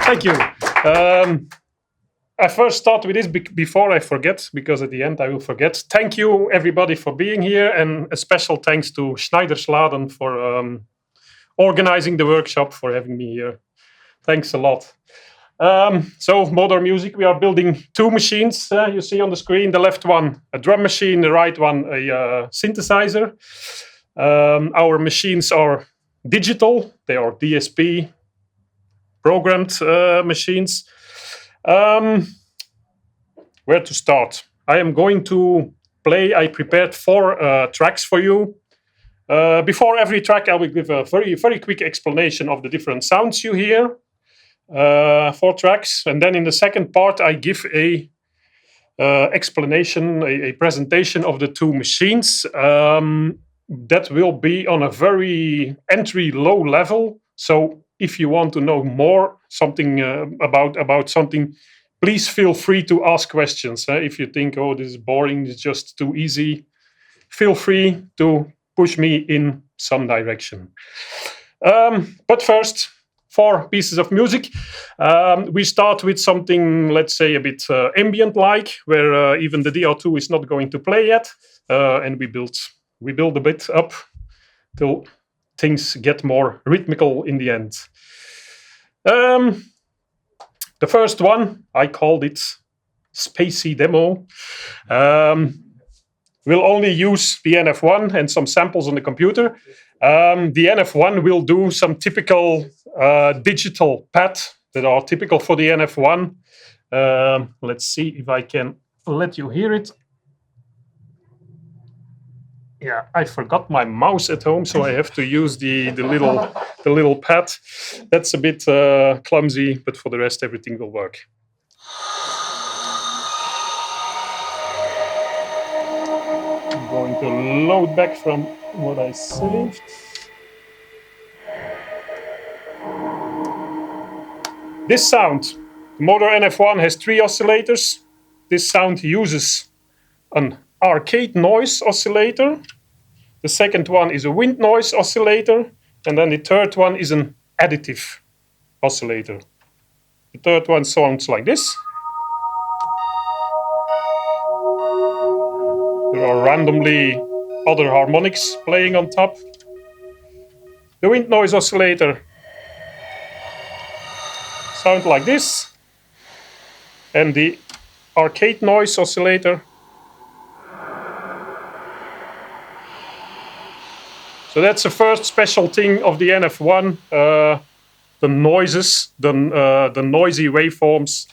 Thank you. I first start with this before I forget, because at the end I will forget. Thank you, everybody, for being here, and a special thanks to SchneidersLaden for organizing the workshop, for having me here. Thanks a lot. So, Modor Music, we are building two machines. You see on the screen, the left one, a drum machine, the right one, a synthesizer. Our machines are digital. They are DSP programmed machines. Where to start? I am going to play. I prepared 4 tracks for you. Before every track, I will give a very, very quick explanation of the different sounds you hear. 4 tracks, and then in the second part, I give a explanation, a presentation of the 2 machines. That will be on a very entry low level. So if you want to know more something about something, please feel free to ask questions. If you think, oh, this is boring, it's just too easy, feel free to push me in some direction. But first, 4 pieces of music. We start with something, let's say, a bit ambient-like, where even the DR2 is not going to play yet, and we build a bit up till things get more rhythmical in the end. The first one, I called it Spacey Demo. We'll only use the NF1 and some samples on the computer. The NF1 will do some typical digital pad that are typical for the NF1. Let's see if I can let you hear it. Yeah, I forgot my mouse at home, so I have to use the little pad. That's a bit clumsy, but for the rest, everything will work. I'm going to load back from what I saved. This sound, the Modor NF1 has 3 oscillators. This sound uses an arcade noise oscillator. The second one is a wind noise oscillator. And then the third one is an additive oscillator. The third one sounds like this. There are randomly other harmonics playing on top. The wind noise oscillator sounds like this. And the arcade noise oscillator. So that's the first special thing of the NF1, the noises, the noisy waveforms,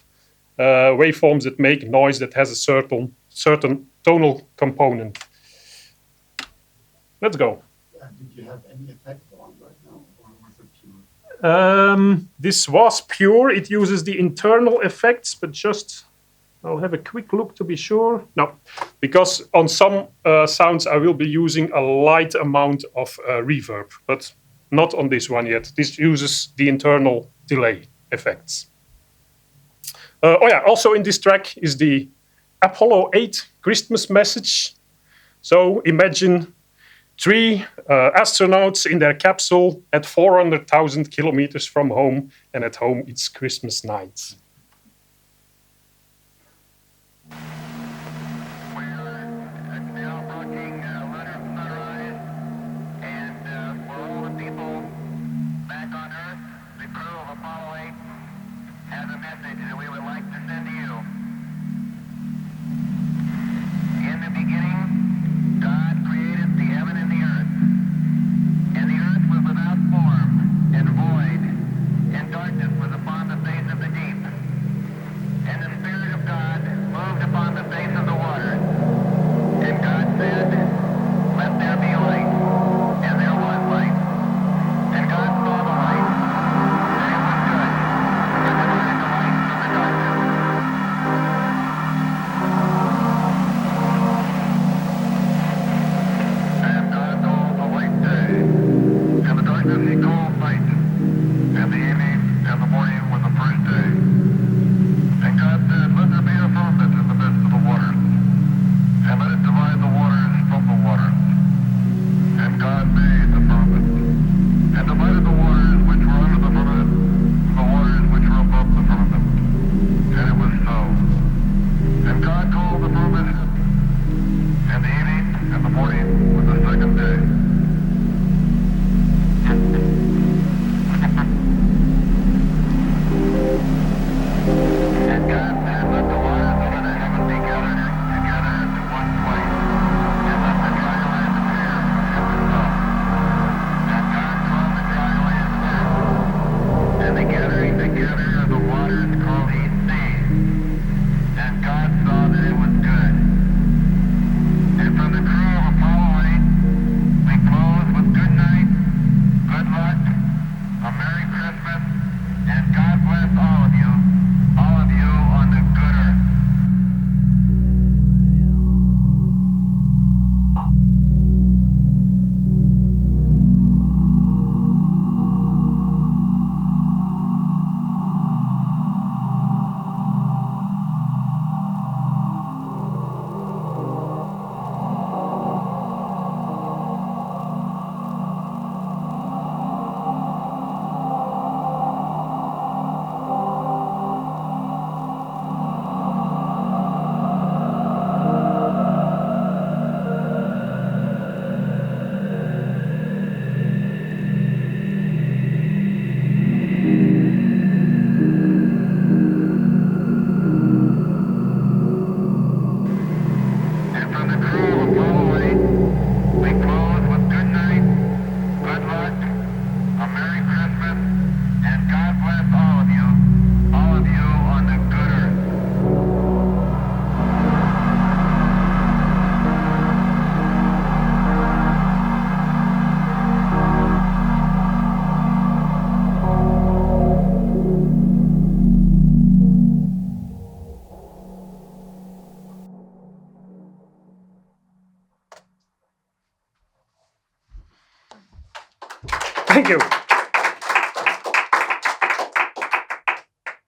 waveforms that make noise that has a certain tonal component. Let's go. Did you have any effect on right now, or was it pure? This was pure. It uses the internal effects, but just I'll have a quick look to be sure. No, because on some sounds I will be using a light amount of reverb, but not on this one yet. This uses the internal delay effects. Oh yeah, also in this track is the Apollo 8 Christmas message. So imagine 3 astronauts in their capsule at 400,000 kilometers from home, and at home it's Christmas night. Darkness was upon the face of the deep.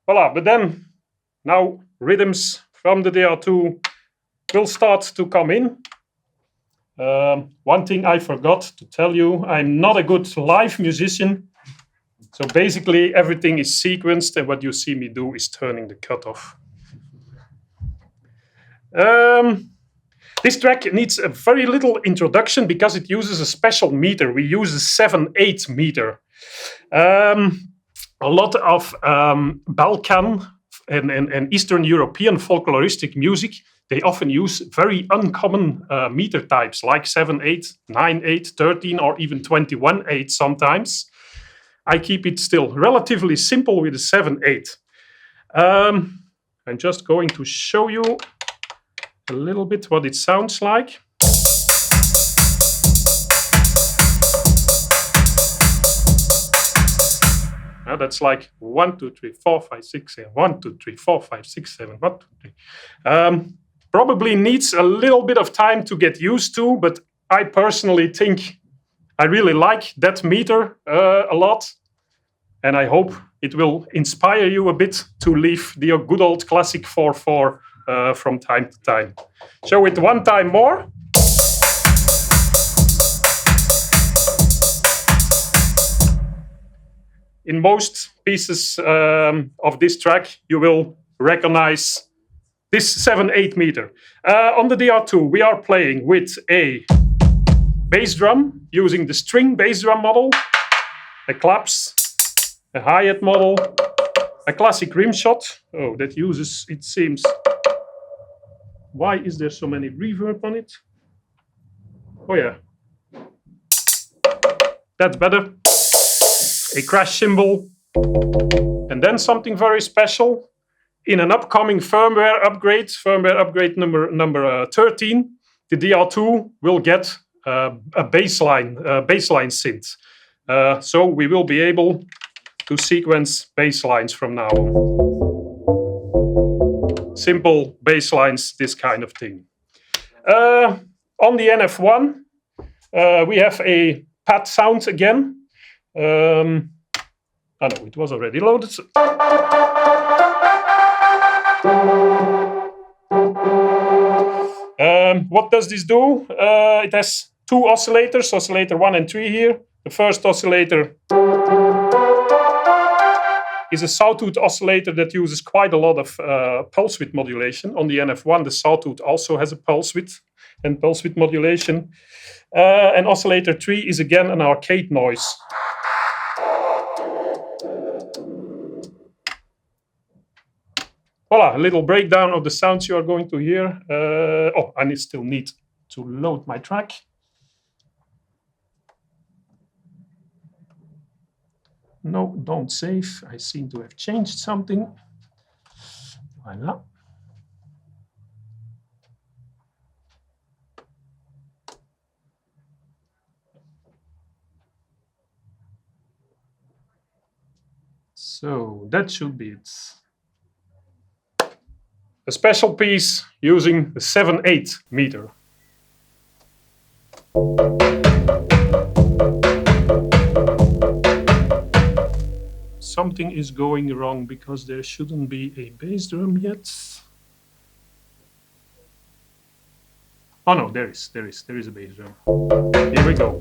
Voila, but then now rhythms from the DR2 will start to come in. One thing I forgot to tell you, I'm not a good live musician. So basically everything is sequenced, and what you see me do is turning the cutoff. This track needs a very little introduction because it uses a special meter. We use a 7/8 meter. A lot of Balkan and Eastern European folkloristic music, they often use very uncommon meter types like 7/8, 9/8, 13, or even 21/8 sometimes. I keep it still relatively simple with a 7/8. I'm just going to show you a little bit what it sounds like. Now that's like 1, 2, 3, 4, 5, 6, 7. 1, 2, 3, 4, 5, 6, 7. 1, 2, 3. Probably needs a little bit of time to get used to, but I personally think I really like that meter a lot, and I hope it will inspire you a bit to leave the good old classic 4/4 from time to time. Show it one time more. In most pieces of this track, you will recognize this 7/8 meter. On the DR2, we are playing with a bass drum using the string bass drum model, a claps, a hi-hat model, a classic rim shot. Oh, that uses, it seems. Why is there so many reverb on it? Oh yeah, that's better. A crash cymbal, and then something very special. In an upcoming firmware upgrade number 13, the DR2 will get a baseline synth. So we will be able to sequence bass lines from now on. Simple bass lines, this kind of thing. On the NF1, we have a pad sound again. Oh no, it was already loaded. What does this do? It has two oscillators, oscillator 1 and 3 here. The first oscillator is a sawtooth oscillator that uses quite a lot of pulse width modulation. On the NF1, the sawtooth also has a pulse width and pulse width modulation. And oscillator 3 is again an arcade noise. Voila, a little breakdown of the sounds you are going to hear. I still need to load my track. No, don't save. I seem to have changed something. Voila. So that should be it. A special piece using the 7/8 meter. Something is going wrong because there shouldn't be a bass drum yet. Oh no, there is a bass drum. Here we go.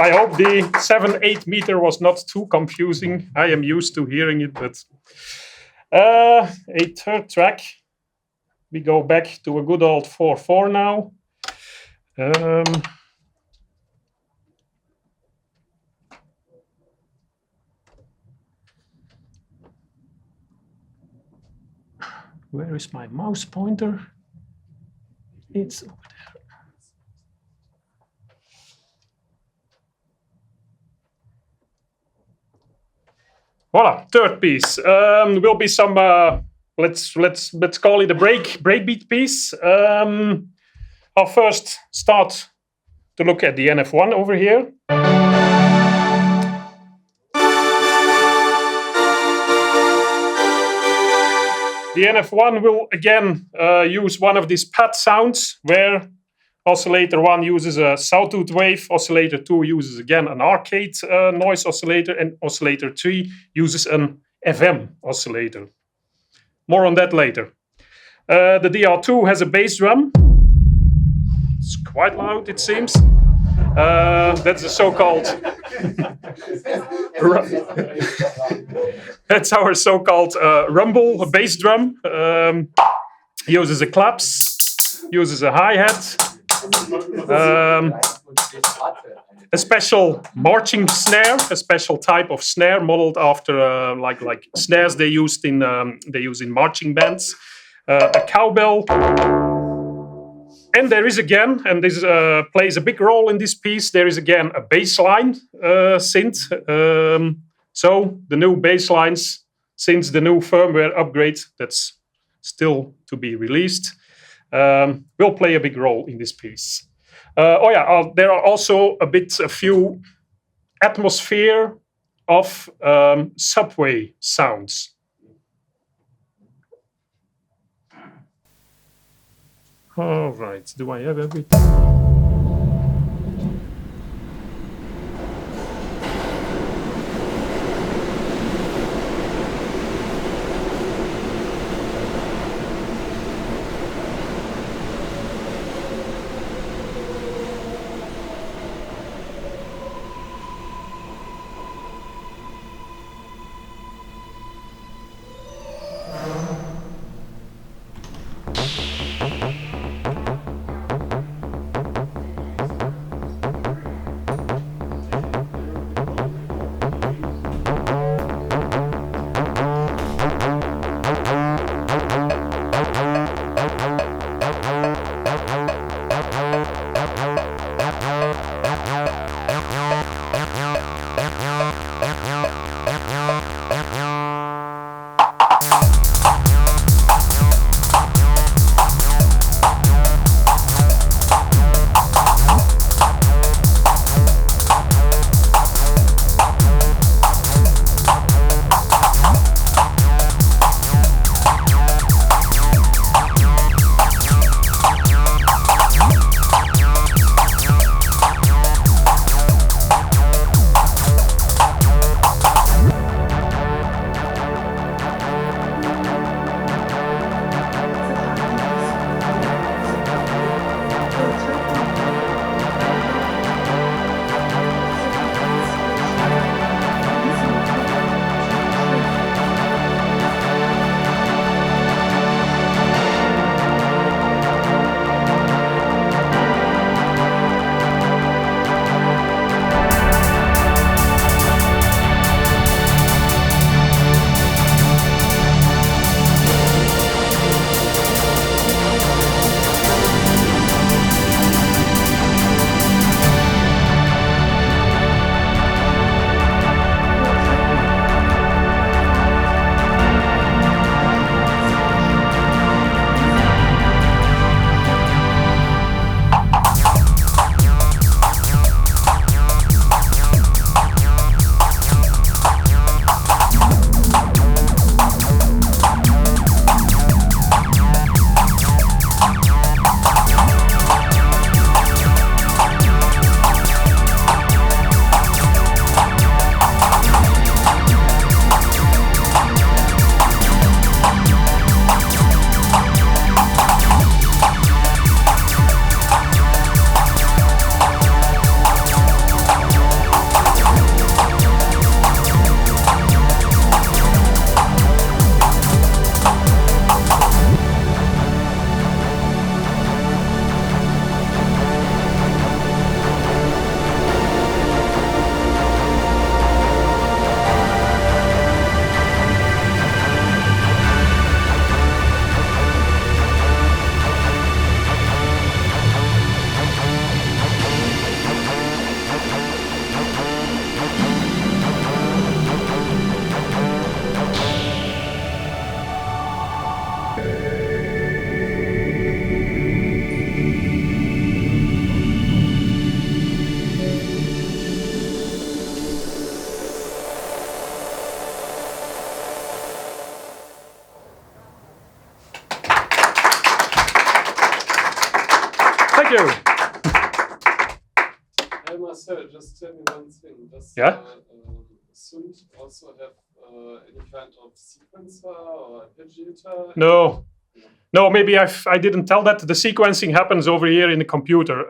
I hope the 7/8 meter was not too confusing. I am used to hearing it, but a third track. We go back to a good old 4/4 now. Where is my mouse pointer? It's over there. Voila, third piece will be some. Let's call it a breakbeat piece. I'll first start to look at the NF1 over here. The NF1 will again use one of these pad sounds where oscillator 1 uses a sawtooth wave, oscillator 2 uses again an arcade noise oscillator, and oscillator 3 uses an FM oscillator. More on that later. The DR2 has a bass drum. It's quite loud, it seems. That's the so-called that's our so-called rumble bass drum. Uses a claps, uses a hi-hat, a special marching snare, a special type of snare modeled after like snares they use in marching bands, a cowbell. And there is again, and this plays a big role in this piece, there is again a bassline synth. So the new basslines, since the new firmware upgrade that's still to be released, will play a big role in this piece. There are also a few atmosphere of subway sounds. All right, do I have everything? you. Hey Marcel, just tell me one thing. Does synth also have any kind of sequencer or arpeggiator? No, maybe I didn't tell that. The sequencing happens over here in the computer.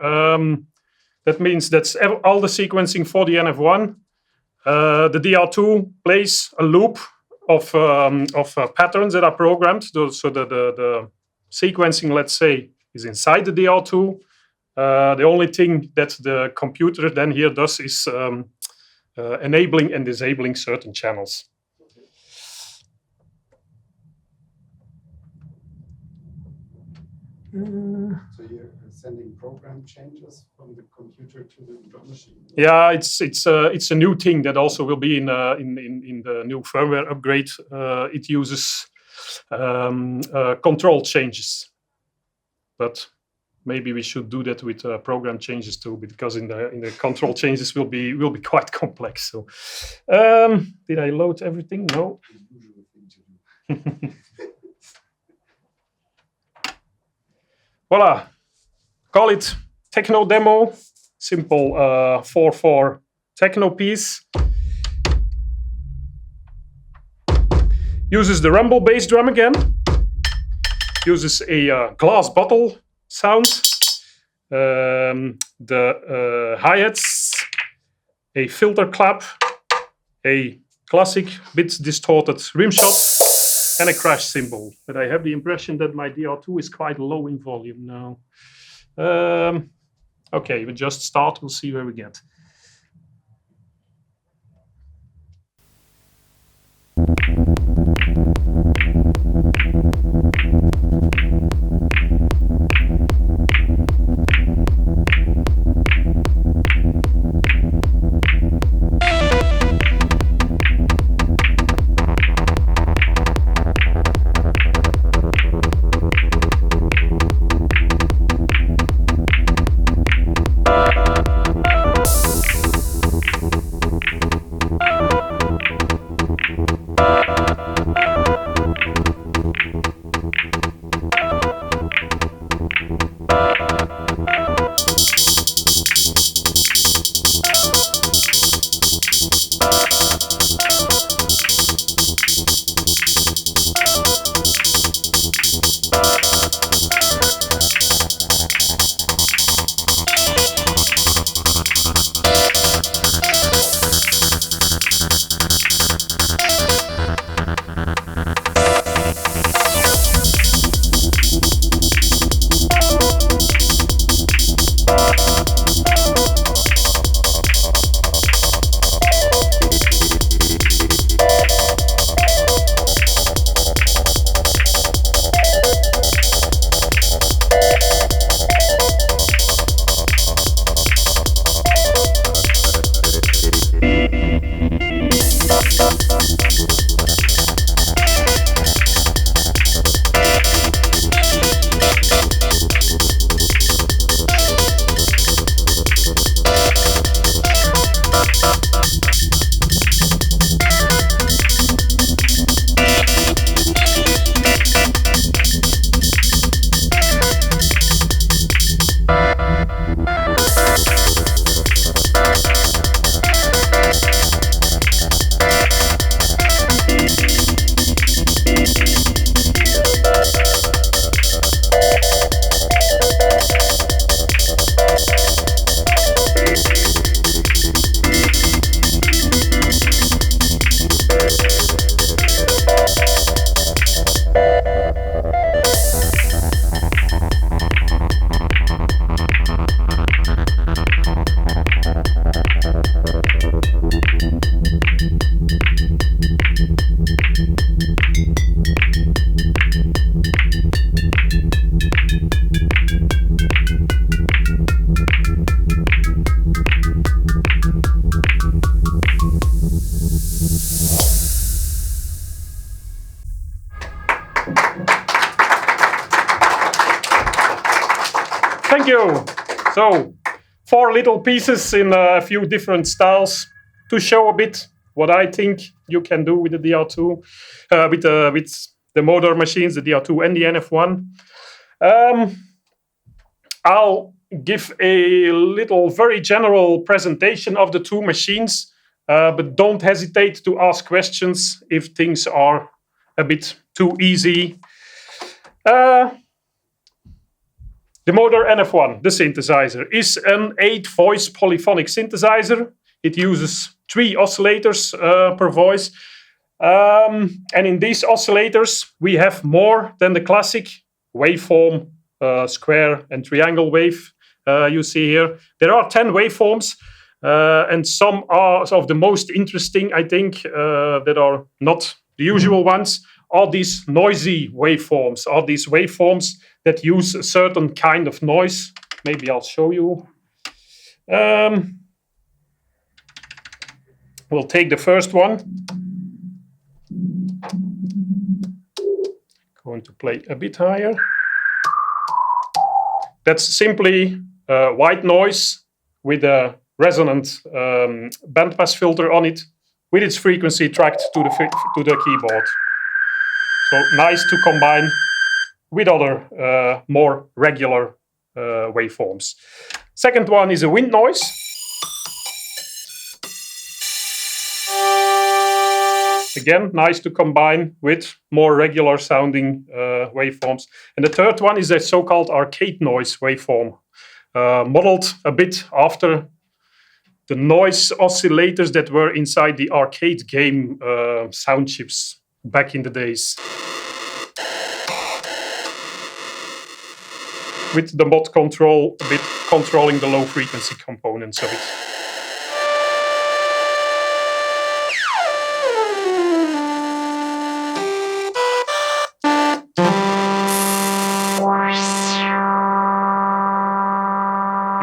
That means that's all the sequencing for the NF1. The DR2 plays a loop of patterns that are programmed. So the sequencing, let's say, is inside the DR2. The only thing that the computer then here does is enabling and disabling certain channels. So you're sending program changes from the computer to the drum machine? Yeah, it's a new thing that also will be in the new firmware upgrade. It uses control changes, but maybe we should do that with program changes too, because in the control changes will be quite complex. So, did I load everything? No. Voila. Call it techno demo. Simple 4/4 techno piece. Uses the rumble bass drum again. Uses a glass bottle sound. The hi-hats. A filter clap. A classic bit distorted rim shot. And a crash cymbal. But I have the impression that my DR2 is quite low in volume now. Okay, we just start. We'll see where we get. Thank you. So, 4 little pieces in a few different styles to show a bit what I think you can do with the DR2, with the Modor machines, the DR2 and the NF1. I'll give a little very general presentation of the two machines, but don't hesitate to ask questions if things are a bit too easy. The Modor NF1, the synthesizer, is an 8-voice polyphonic synthesizer. It uses 3 oscillators per voice. And in these oscillators, we have more than the classic waveform, square and triangle wave you see here. There are 10 waveforms, and some are of the most interesting, I think, that are not the usual ones, are these noisy waveforms, are these waveforms that use a certain kind of noise. Maybe I'll show you. We'll take the first one. Going to play a bit higher. That's simply white noise with a resonant bandpass filter on it, with its frequency tracked to the keyboard. So nice to combine with other more regular waveforms. Second one is a wind noise. Again, nice to combine with more regular sounding waveforms. And the third one is a so-called arcade noise waveform, modeled a bit after the noise oscillators that were inside the arcade game sound chips back in the days. With the mod control, a bit controlling the low frequency components of it.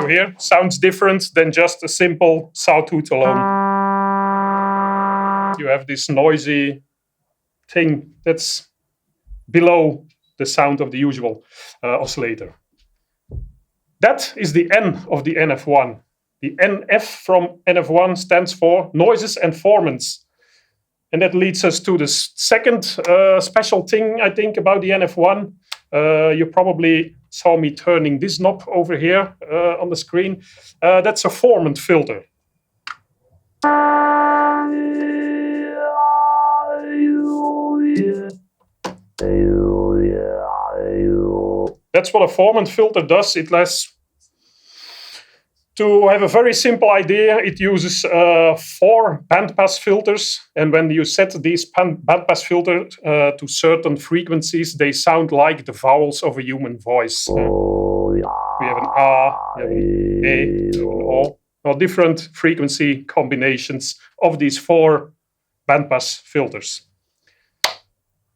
You hear? Sounds different than just a simple sawtooth alone. You have this noisy thing that's below the sound of the usual oscillator. That is the N of the NF1. The NF from NF1 stands for noises and formants. And that leads us to the second special thing, I think, about the NF1. You probably saw me turning this knob over here on the screen. That's a formant filter. That's what a formant filter does. It lets, to have a very simple idea, it uses 4 bandpass filters. And when you set these bandpass filters to certain frequencies, they sound like the vowels of a human voice. We have an A, we have an E, we have an O. Well, different frequency combinations of these 4 bandpass filters.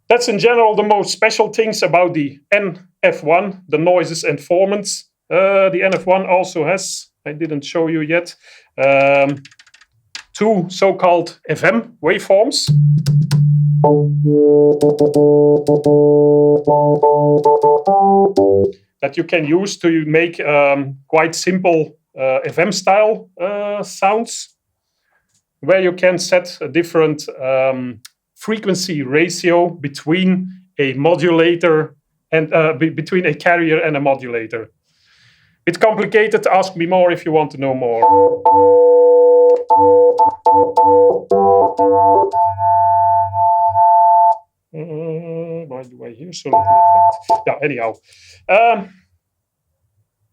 That's in general the most special things about the NF1, the noises and formants. The NF1 also has, I didn't show you yet, 2 so-called FM waveforms. That you can use to make quite simple FM style sounds, where you can set a different frequency ratio between a modulator and between a carrier and a modulator. It's complicated. Ask me more if you want to know more. Why do I hear so little effect? Yeah, anyhow.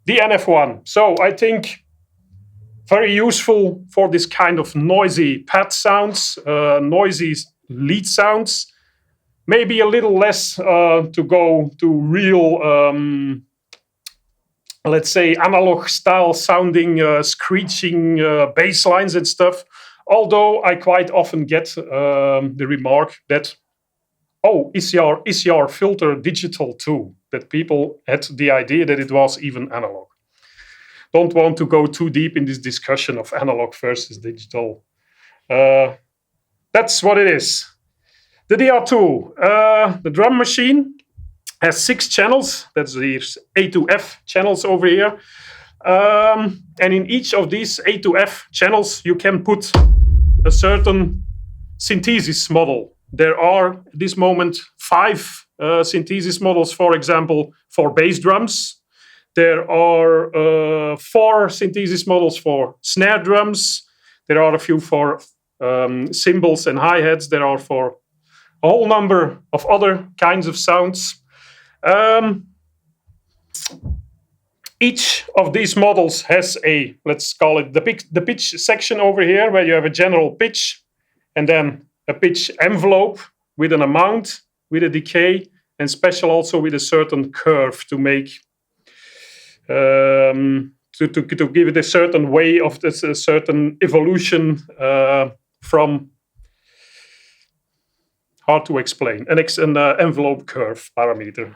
The NF1. So I think very useful for this kind of noisy pad sounds, noisy lead sounds. Maybe a little less to go to real, let's say, analog style sounding, screeching bass lines and stuff. Although I quite often get the remark that, oh, is your filter digital too? That people had the idea that it was even analog. Don't want to go too deep in this discussion of analog versus digital. That's what it is. The DR2, the drum machine, has 6 channels. That's these A to F channels over here. And in each of these A to F channels, you can put a certain synthesis model. There are, at this moment, 5 synthesis models, for example, for bass drums. There are 4 synthesis models for snare drums. There are a few for cymbals and hi-hats. There are for a whole number of other kinds of sounds. Each of these models has a, let's call it the pitch section over here, where you have a general pitch, and then a pitch envelope with an amount, with a decay, and special also with a certain curve to make, to give it a certain way of this, a certain evolution from, hard to explain, an envelope curve parameter.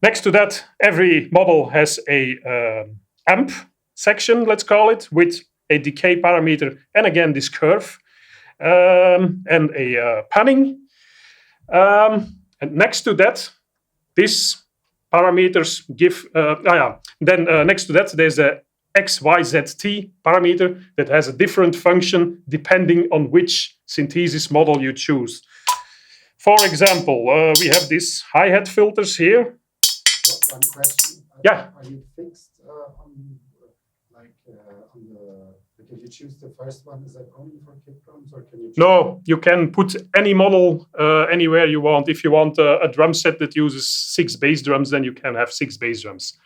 Next to that, every model has a amp section, let's call it, with a decay parameter and again this curve, and a panning. And next to that, these parameters give, then next to that, there's a XYZT parameter that has a different function depending on which synthesis model you choose. For example, we have these hi-hat filters here. One question. Yeah. Are you fixed on the, because you choose the first one, is that only for kick drums, or can you choose? No, you can put any model anywhere you want. If you want a drum set that uses 6 bass drums, then you can have 6 bass drums.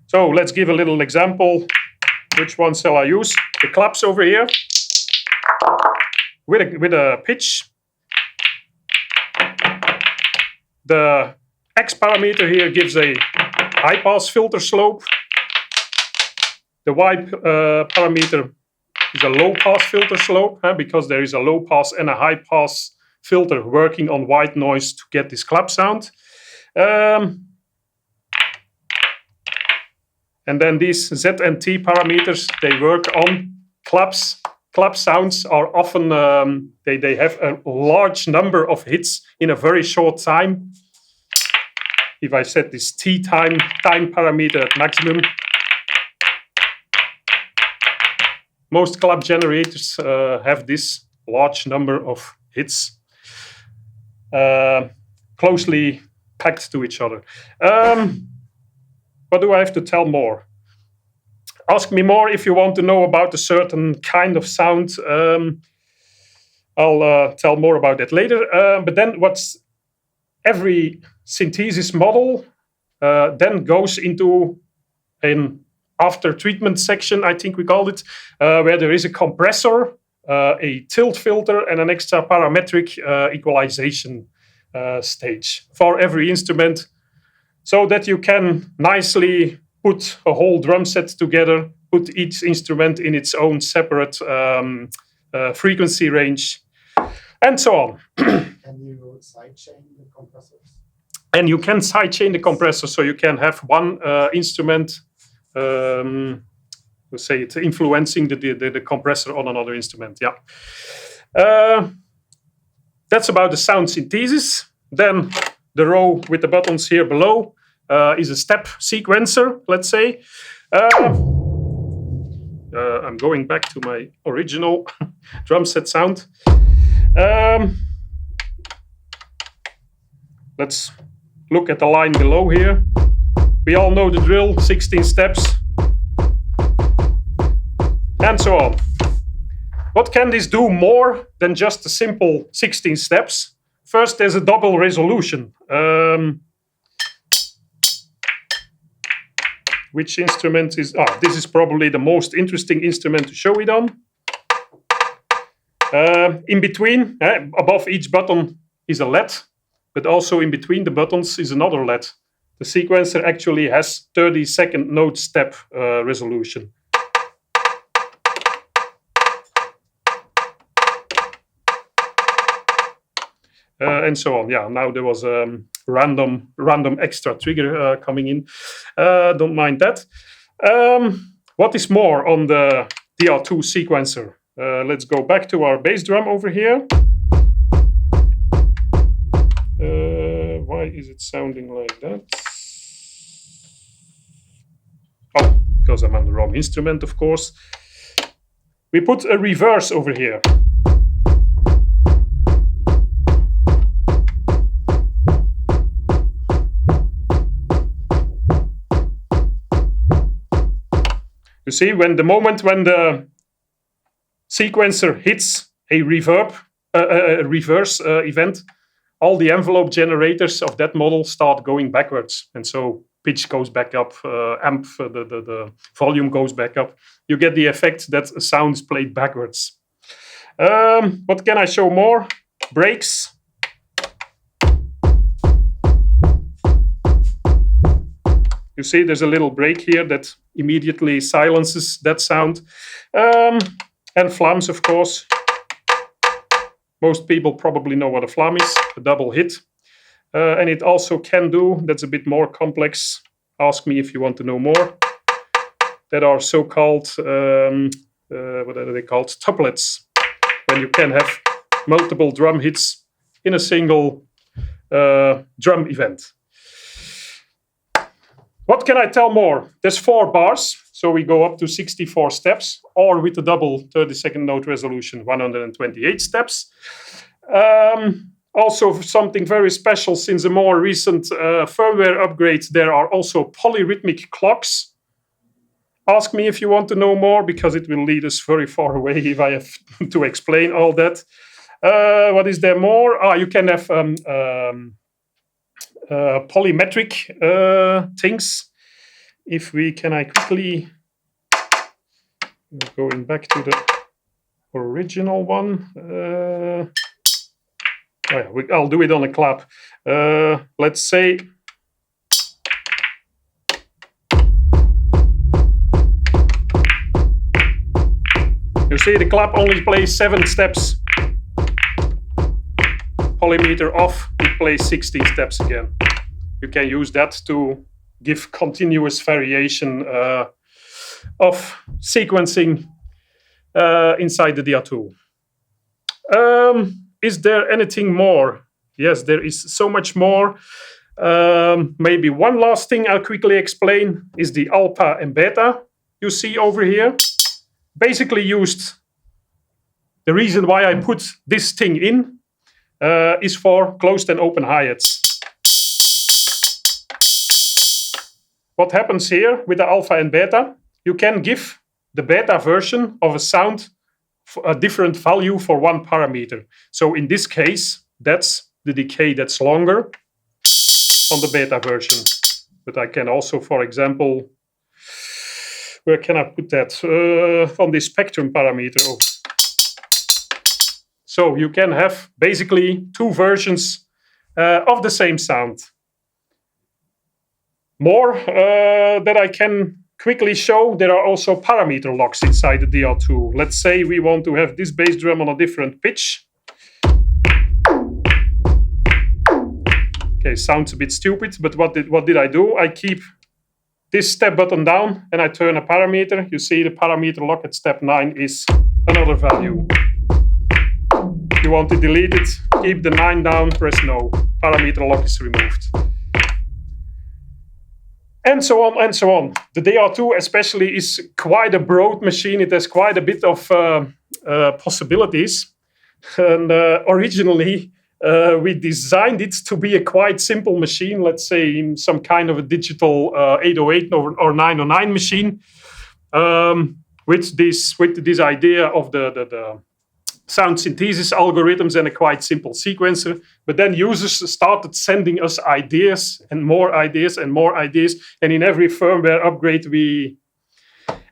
So let's give a little example. Which one shall I use? The claps over here with a pitch. The X parameter here gives a high pass filter slope. The Y parameter is a low pass filter slope, because there is a low pass and a high pass filter working on white noise to get this clap sound. And then these Z and T parameters, they work on claps. Clap sounds are often, they have a large number of hits in a very short time. If I set this T time parameter at maximum, most clap generators have this large number of hits closely packed to each other. What do I have to tell more? Ask me more if you want to know about a certain kind of sound. I'll tell more about that later. But then what's every synthesis model then goes into an after treatment section, I think we called it, where there is a compressor, a tilt filter, and an extra parametric equalization stage for every instrument, so that you can nicely put a whole drum set together, put each instrument in its own separate frequency range, and so on. Can you sidechain the compressors? And you can sidechain the compressor, so you can have one instrument, say it's influencing the compressor on another instrument. Yeah. That's about the sound synthesis. Then the row with the buttons here below is a step sequencer, let's say. I'm going back to my original drum set sound. Let's look at the line below here. We all know the drill, 16 steps, and so on. What can this do more than just a simple 16 steps? First, there's a double resolution. Which instrument is... this is probably the most interesting instrument to show it on. In between, above each button is a LED, but also in between the buttons is another LED. The sequencer actually has 30-second note step resolution. And so on. Yeah, now there was a random extra trigger coming in. Don't mind that. What is more on the DR2 sequencer? Let's go back to our bass drum over here. Why is it sounding like that? Oh, because I'm on the wrong instrument, of course. We put a reverse over here. You see, when the sequencer hits a reverse event, all the envelope generators of that model start going backwards, and so pitch goes back up, the volume goes back up. You get the effect that a sound is played backwards. What can I show more? Breaks. You see, there's a little break here that immediately silences that sound. And flams, of course. Most people probably know what a flam is, a double hit. And it also can do, that's a bit more complex. Ask me if you want to know more. That are so-called, what are they called? Tuplets. When you can have multiple drum hits in a single drum event. What can I tell more? There's 4 bars, so we go up to 64 steps, or with the double 30-second note resolution, 128 steps. Also something very special, since a more recent firmware upgrade, there are also polyrhythmic clocks. Ask me if you want to know more, because it will lead us very far away if I have to explain all that. What is there more? You can have polymetric things. If we can, I quickly going back to the original one. I'll do it on a clap. Let's say you see the clap only plays 7 steps. Polymeter off, it plays 16 steps again. You can use that to give continuous variation of sequencing inside the DR2. Is there anything more? Yes, there is so much more. Maybe one last thing I'll quickly explain is the alpha and beta you see over here. Basically used, the reason why I put this thing in is for closed and open hi-hats. What happens here with the alpha and beta? You can give the beta version of a sound a different value for one parameter. So in this case, that's the decay that's longer on the beta version. But I can also, for example, where can I put that? On the spectrum parameter. So you can have basically 2 versions of the same sound. More that I can quickly show, there are also parameter locks inside the DR2. Let's say we want to have this bass drum on a different pitch. Okay, sounds a bit stupid, but what did I do? I keep this step button down and I turn a parameter. You see the parameter lock at step 9 is another value. If you want to delete it, keep the 9 down, press no. Parameter lock is removed. And so on and so on. The DR2 especially is quite a broad machine. It has quite a bit of possibilities. And originally, we designed it to be a quite simple machine, let's say in some kind of a digital 808 or 909 machine, with this idea of the sound synthesis algorithms and a quite simple sequencer. But then users started sending us ideas and more ideas and more ideas. And in every firmware upgrade, we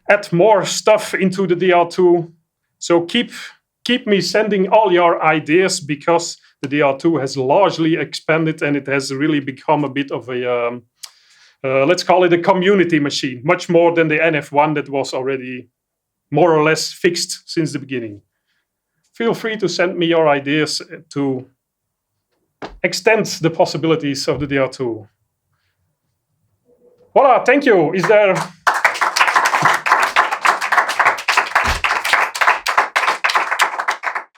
add more stuff into the DR2. So keep me sending all your ideas, because the DR2 has largely expanded and it has really become a bit of a, let's call it a community machine, much more than the NF1 that was already more or less fixed since the beginning. Feel free to send me your ideas to extend the possibilities of the DR2. Voila, thank you. Is there